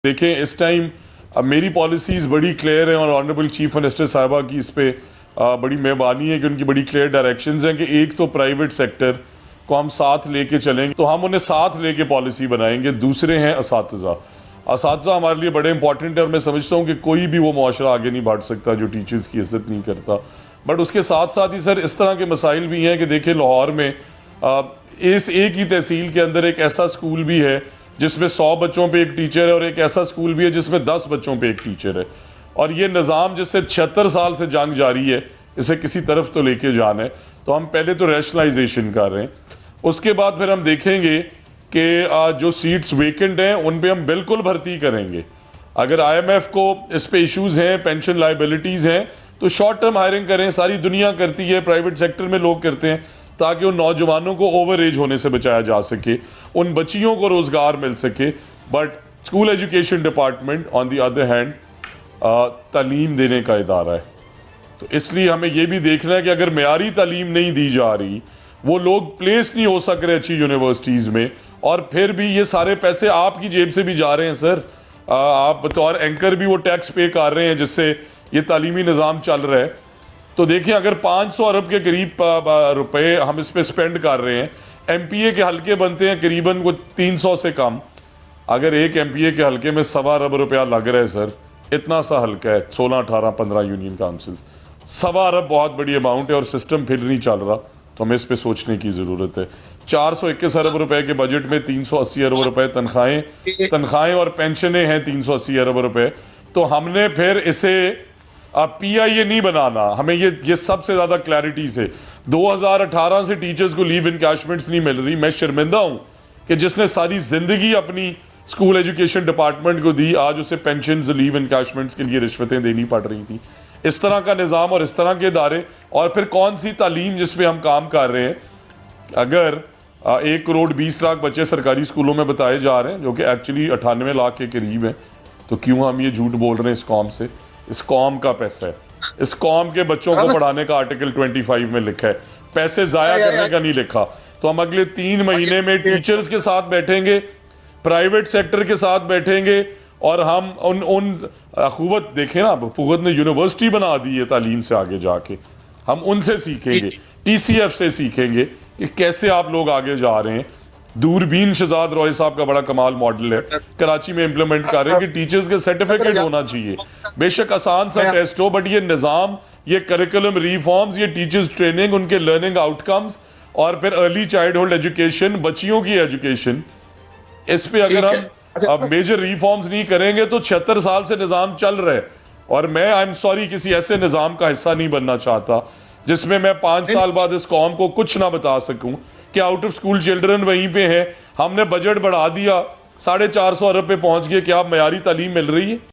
देखें इस टाइम अब मेरी पॉलिसीज बड़ी क्लियर है और ऑनरेबल चीफ मिनिस्टर साहिबा की इस पे बड़ी मेहरबानी है कि उनकी बड़ी क्लियर डायरेक्शंस हैं कि एक तो प्राइवेट सेक्टर को हम साथ लेके चलेंगे, तो हम उन्हें साथ लेके पॉलिसी बनाएंगे। दूसरे हैं असातिज़ा हमारे लिए बड़े इंपॉर्टेंट है और मैं समझता हूं कि कोई भी वो मुआशरा आगे नहीं बढ़ सकता जो टीचर्स की इज्जत नहीं करता। बट उसके साथ साथ ही सर इस तरह के मसाइल भी हैं कि देखिए लाहौर में इस एक ही तहसील के अंदर एक ऐसा स्कूल भी है जिसमें 100 बच्चों पे एक टीचर है और एक ऐसा स्कूल भी है जिसमें 10 बच्चों पे एक टीचर है। और ये निज़ाम जिससे 76 साल से जंग जारी है, इसे किसी तरफ तो लेके जाना है, तो हम पहले तो रैशनलाइजेशन कर रहे हैं। उसके बाद फिर हम देखेंगे कि जो सीट्स वेकेंट हैं उन पे हम बिल्कुल भर्ती करेंगे। अगर IMF को इस पे इश्यूज हैं, पेंशन लायबिलिटीज हैं, तो शॉर्ट टर्म हायरिंग करें। सारी दुनिया करती है, प्राइवेट सेक्टर में लोग करते हैं, ताकि उन नौजवानों को ओवर एज होने से बचाया जा सके, उन बच्चियों को रोजगार मिल सके। But school education department on the other hand तालीम देने का इदारा है, तो इसलिए हमें यह भी देखना है कि अगर मेयारी तालीम नहीं दी जा रही, वो लोग प्लेस नहीं हो सक रहे अच्छी यूनिवर्सिटीज में, और फिर भी ये सारे पैसे आपकी जेब से भी जा रहे हैं सर। आप बतौर एंकर भी वो टैक्स पे कर रहे हैं जिससे ये तालीमी निज़ाम चल रहा है। तो देखिए अगर 500 अरब के करीब रुपए हम इस पे स्पेंड कर रहे हैं, MPA के हल्के बनते हैं करीबन को 300 से कम। अगर एक MPA के हल्के में 1.25 अरब रुपया लग रहा है सर, इतना सा हल्का है, 16, 18, 15 यूनियन काउंसिल्स, 1.25 अरब बहुत बड़ी अमाउंट है और सिस्टम फिर नहीं चल रहा, तो हमें इस पे सोचने की जरूरत है। 421 अरब रुपए के बजट में 380 अरब रुपए तनख्वाहें और पेंशनें हैं 380 अरब रुपए। तो हमने फिर इसे PIA नहीं बनाना, हमें ये सबसे ज्यादा क्लैरिटी से 2018 से टीचर्स को लीव इनकैशमेंट्स नहीं मिल रही। मैं शर्मिंदा हूं कि जिसने सारी जिंदगी अपनी स्कूल एजुकेशन डिपार्टमेंट को दी, आज उसे पेंशन लीव इनकैशमेंट्स के लिए रिश्वतें देनी पड़ रही थी। इस तरह का निजाम और इस तरह के इदारे, और फिर कौन सी तालीम जिसपे हम काम कर रहे हैं। अगर 1 करोड़ 20 लाख बच्चे सरकारी स्कूलों में बताए जा रहे हैं, जो कि एक्चुअली 98 लाख के करीब हैं, तो क्यों हम ये झूठ बोल रहे हैं इस कौम से? इस कौम का पैसा है, इस कौम के बच्चों को पढ़ाने का आर्टिकल 25 में लिखा है, पैसे जाया करने का नहीं लिखा। तो हम अगले 3 महीने में टीचर्स के साथ बैठेंगे, प्राइवेट सेक्टर के साथ बैठेंगे, और हम उन अखुवत देखें ना, अखुवत ने यूनिवर्सिटी बना दी है तालीम से आगे जाके, हम उनसे सीखेंगे, TCF से सीखेंगे कि कैसे आप लोग आगे जा रहे हैं। दूरबीन शहजाद रॉय साहब का बड़ा कमाल मॉडल है, कराची में इंप्लीमेंट कर रहे हैं कि टीचर्स के सर्टिफिकेट होना चाहिए। बेशक आसान सा टेस्ट हो, बट ये निजाम, ये करिकुलम रिफॉर्म्स, ये टीचर्स ट्रेनिंग, उनके लर्निंग आउटकम्स, और फिर अर्ली चाइल्डहुड एजुकेशन, बच्चियों की एजुकेशन, इस पे अगर हम अब मेजर रिफॉर्म्स नहीं करेंगे तो 76 साल से निजाम चल रहा है। और मैं आई एम सॉरी किसी ऐसे निजाम का हिस्सा नहीं बनना चाहता जिसमें मैं 5 साल बाद इस कौम को कुछ ना बता सकूं कि आउट ऑफ स्कूल चिल्ड्रन वहीं पे हैं, हमने बजट बढ़ा दिया, 450 अरब पे पहुंच गए, क्या अब मयारी तालीम मिल रही है?